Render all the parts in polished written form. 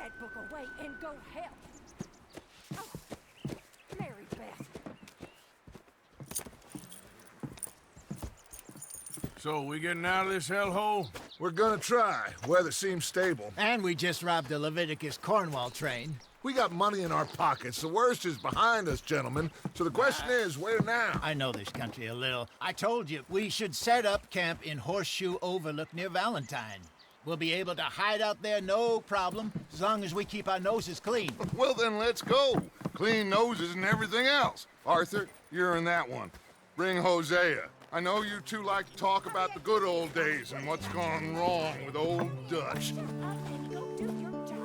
that book away and go help. Oh, Mary Beth. So, we getting out of this hellhole? We're gonna try. Weather seems stable. And we just robbed the Leviticus Cornwall train. We got money in our pockets. The worst is behind us, gentlemen. So the question is, where now? I know this country a little. I told you, we should set up camp in Horseshoe Overlook near Valentine. We'll be able to hide out there, no problem, as long as we keep our noses clean. Well, then let's go. Clean noses and everything else. Arthur, you're in that one. Bring Hosea. I know you two like to talk about the good old days and what's gone wrong with old Dutch. Up and go do your job.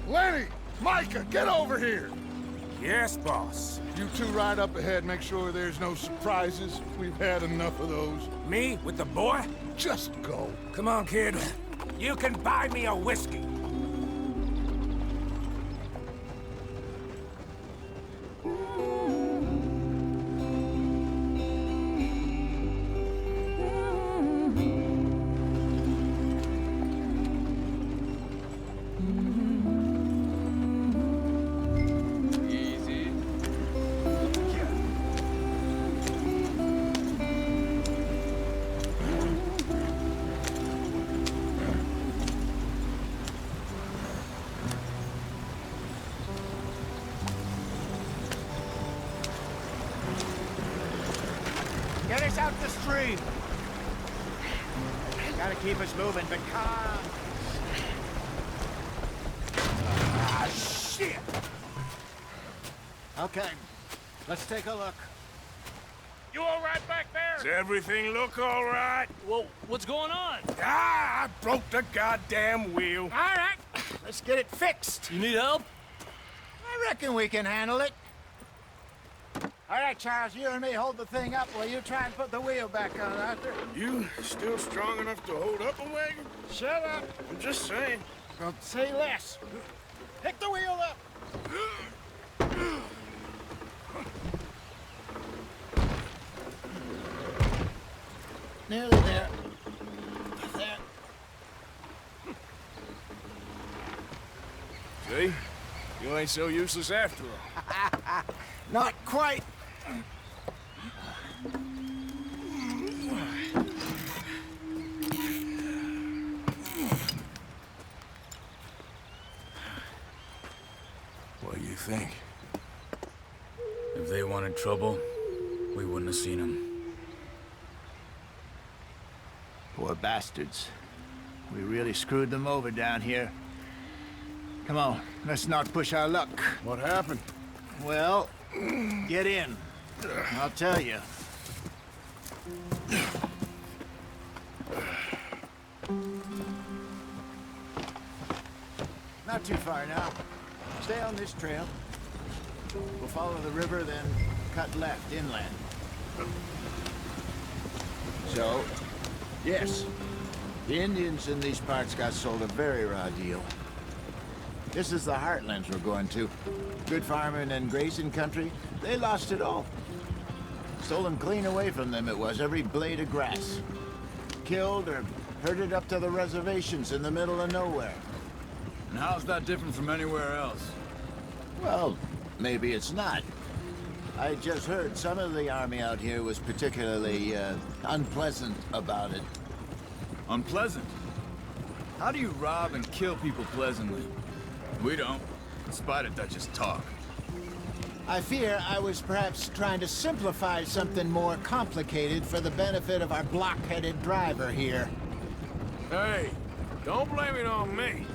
Lenny! Micah, get over here! Yes, boss. You two ride up ahead, make sure there's no surprises. We've had enough of those. Me with the boy? Just go. Come on, kid. You can buy me a whiskey. Get us out the stream. Gotta keep us moving, but calm. Ah, shit! Okay, let's take a look. You all right back there? Does everything look all right? Well, what's going on? Ah, I broke the goddamn wheel. All right, let's get it fixed. You need help? I reckon we can handle it. All right, Charles, you and me hold the thing up while you try and put the wheel back on, Arthur. You still strong enough to hold up a wagon? Shut up. I'm just saying. Don't say less. Pick the wheel up. Nearly there. There. See? You ain't so useless after all. Not quite. What do you think? If they wanted trouble, we wouldn't have seen them. Poor bastards. We really screwed them over down here. Come on, let's not push our luck. What happened? Well, get in. I'll tell you. Not too far now. Stay on this trail. We'll follow the river, then cut left inland. So, yes, the Indians in these parts got sold a very raw deal. This is the heartlands we're going to. Good farming and grazing country, they lost it all. Stolen clean away from them it was, every blade of grass. Killed or herded up to the reservations in the middle of nowhere. And how's that different from anywhere else? Well, maybe it's not. I just heard some of the army out here was particularly, unpleasant about it. Unpleasant? How do you rob and kill people pleasantly? We don't, in spite of Dutch's talk. I fear I was perhaps trying to simplify something more complicated for the benefit of our block-headed driver here. Hey, don't blame it on me.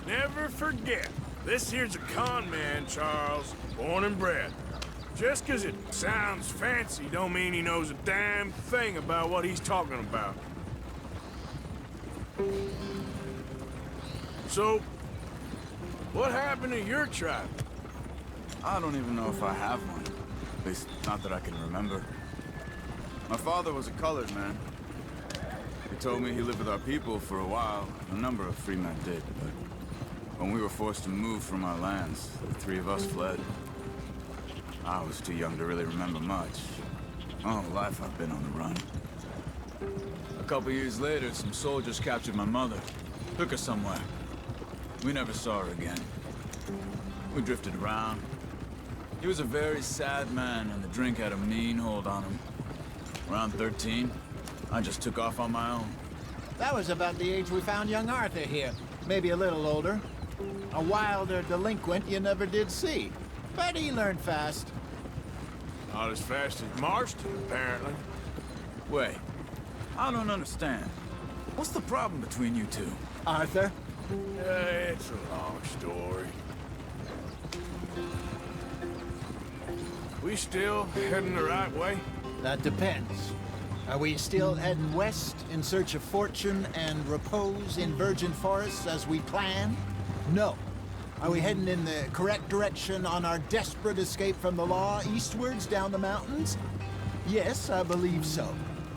Never forget, this here's a con man, Charles, born and bred. Just 'cause it sounds fancy don't mean he knows a damn thing about what he's talking about. So, what happened to your tribe? I don't even know if I have one. At least, not that I can remember. My father was a colored man. He told me he lived with our people for a while. A number of free men did, but when we were forced to move from our lands, the three of us fled. I was too young to really remember much. My whole life I've been on the run. A couple years later, some soldiers captured my mother. Took her somewhere. We never saw her again. We drifted around. He was a very sad man, and the drink had a mean hold on him. Around 13, I just took off on my own. That was about the age we found young Arthur here. Maybe a little older. A wilder delinquent you never did see. But he learned fast. Not as fast as Marston, apparently. Wait, I don't understand. What's the problem between you two? Arthur? It's a long story. We still heading the right way? That depends. Are we still heading west in search of fortune and repose in virgin forests as we planned? No. Are we heading in the correct direction on our desperate escape from the law eastwards down the mountains? Yes, I believe so.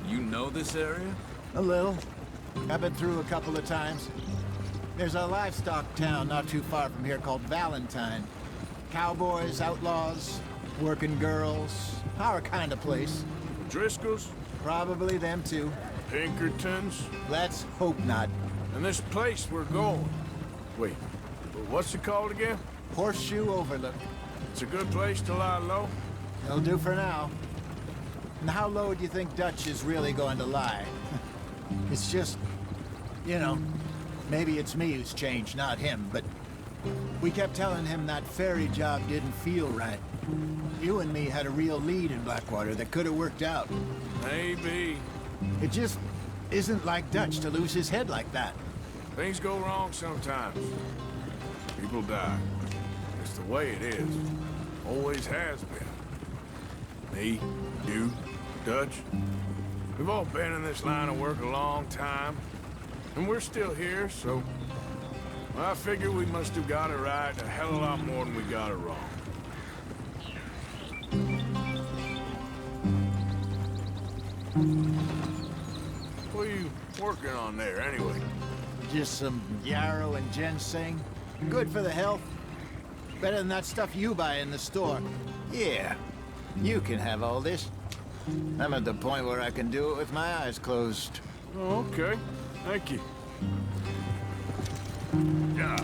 You know this area? A little. I've been through a couple of times. There's a livestock town not too far from here called Valentine. Cowboys, outlaws, working girls, our kind of place. Driscoll's? Probably them too. Pinkertons? Let's hope not. And this place we're going. Wait, what's it called again? Horseshoe Overlook. It's a good place to lie low? It'll do for now. And how low do you think Dutch is really going to lie? It's just, you know, maybe it's me who's changed, not him, but we kept telling him that ferry job didn't feel right. You and me had a real lead in Blackwater that could have worked out. Maybe. It just isn't like Dutch to lose his head like that. Things go wrong sometimes. People die. It's the way it is. Always has been. Me, you, Dutch. We've all been in this line of work a long time. And we're still here, so... well, I figure we must have got it right a hell of a lot more than we got it wrong. What are you working on there, anyway? Just some yarrow and ginseng. Good for the health. Better than that stuff you buy in the store. Yeah, you can have all this. I'm at the point where I can do it with my eyes closed. Oh, okay. Thank you. Yeah.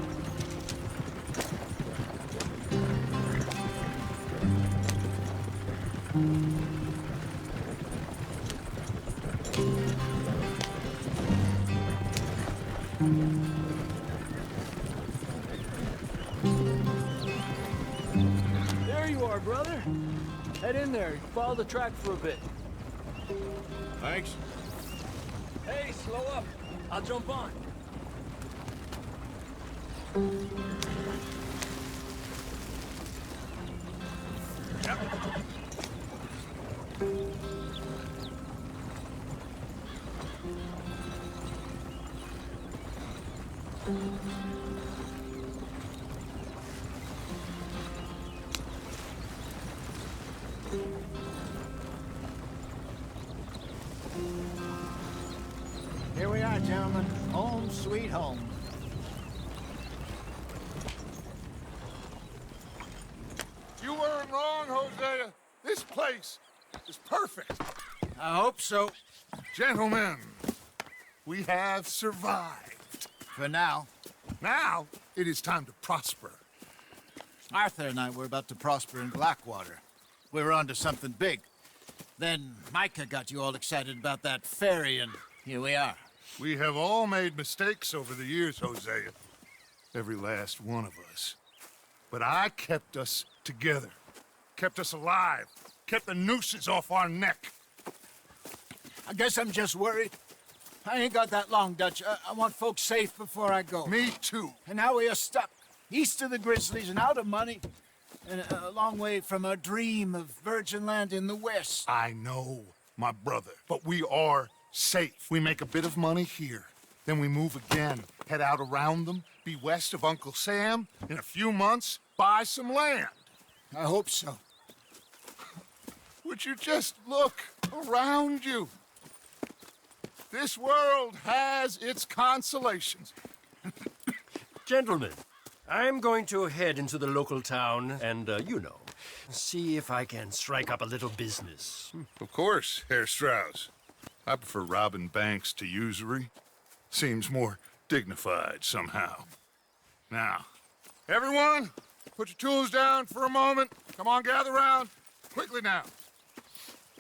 There you are, brother. Head in there. Follow the track for a bit. Thanks. Hey, slow up. I'll jump on. Here we are, gentlemen. Home sweet home. You weren't wrong, Hosea. This place is perfect. I hope so. Gentlemen, we have survived. For now. Now, it is time to prosper. Arthur and I were about to prosper in Blackwater. We were onto something big. Then Micah got you all excited about that ferry, and here we are. We have all made mistakes over the years, Hosea. Every last one of us. But I kept us together. Kept us alive. Kept the nooses off our neck. I guess I'm just worried. I ain't got that long, Dutch. I want folks safe before I go. Me too. And now we are stuck, east of the Grizzlies and out of money, and a long way from our dream of virgin land in the west. I know, my brother, but we are safe. We make a bit of money here, then we move again, head out around them, be west of Uncle Sam, in a few months, buy some land. I hope so. Would you just look around you? This world has its consolations. Gentlemen, I'm going to head into the local town and, you know, see if I can strike up a little business. Of course, Herr Strauss. I prefer robbing banks to usury. Seems more dignified somehow. Now, everyone, put your tools down for a moment. Come on, gather round. Quickly now.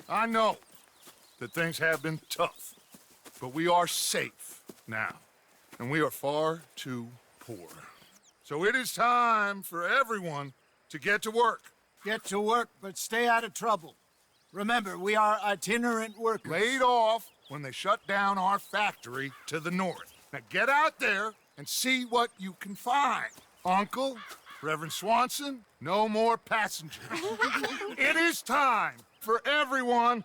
I know that things have been tough, but we are safe now, and we are far too poor. So it is time for everyone to get to work. Get to work, but stay out of trouble. Remember, we are itinerant workers. Laid off when they shut down our factory to the north. Now get out there and see what you can find. Uncle, Reverend Swanson, no more passengers. It is time for everyone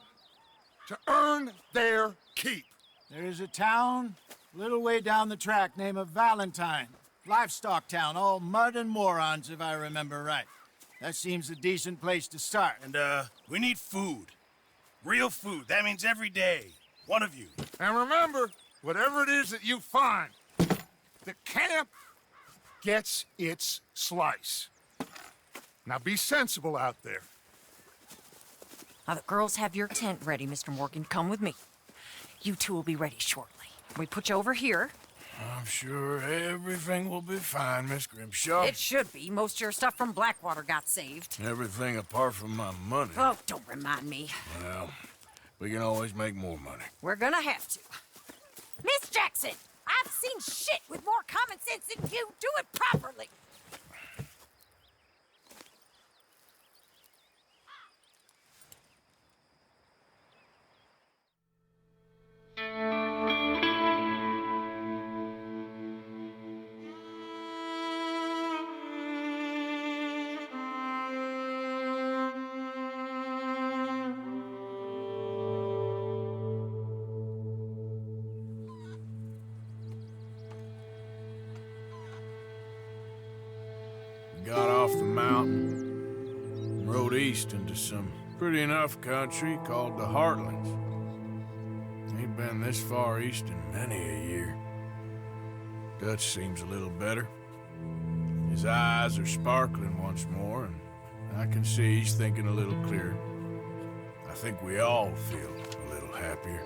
to earn their keep. There is a town a little way down the track named Valentine. Livestock town, all mud and morons, if I remember right. That seems a decent place to start. And, we need food. Real food. That means every day. One of you. And remember, whatever it is that you find, the camp gets its slice. Now be sensible out there. Now, the girls have your tent ready, Mr. Morgan. Come with me. You two will be ready shortly. We put you over here. I'm sure everything will be fine, Miss Grimshaw. It should be. Most of your stuff from Blackwater got saved. Everything apart from my money. Oh, don't remind me. Well, we can always make more money. We're gonna have to. Miss Jackson, I've seen shit with more common sense than you. Do it properly. Got off the mountain, rode east into some pretty enough country called the Heartlands. Ain't been this far east in many a year. Dutch seems a little better. His eyes are sparkling once more, and I can see he's thinking a little clearer. I think we all feel a little happier,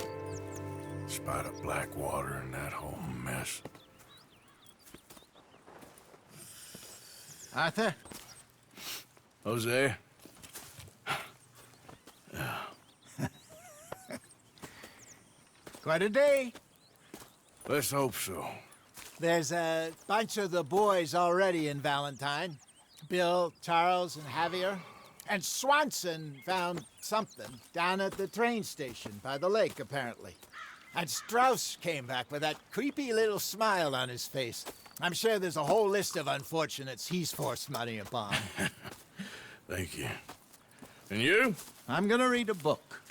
in spite of Blackwater and that whole mess. Arthur? Jose? Quite a day. Let's hope so. There's a bunch of the boys already in Valentine. Bill, Charles, and Javier. And Swanson found something down at the train station by the lake, apparently. And Strauss came back with that creepy little smile on his face. I'm sure there's a whole list of unfortunates he's forced money upon. Thank you. And you? I'm gonna read a book.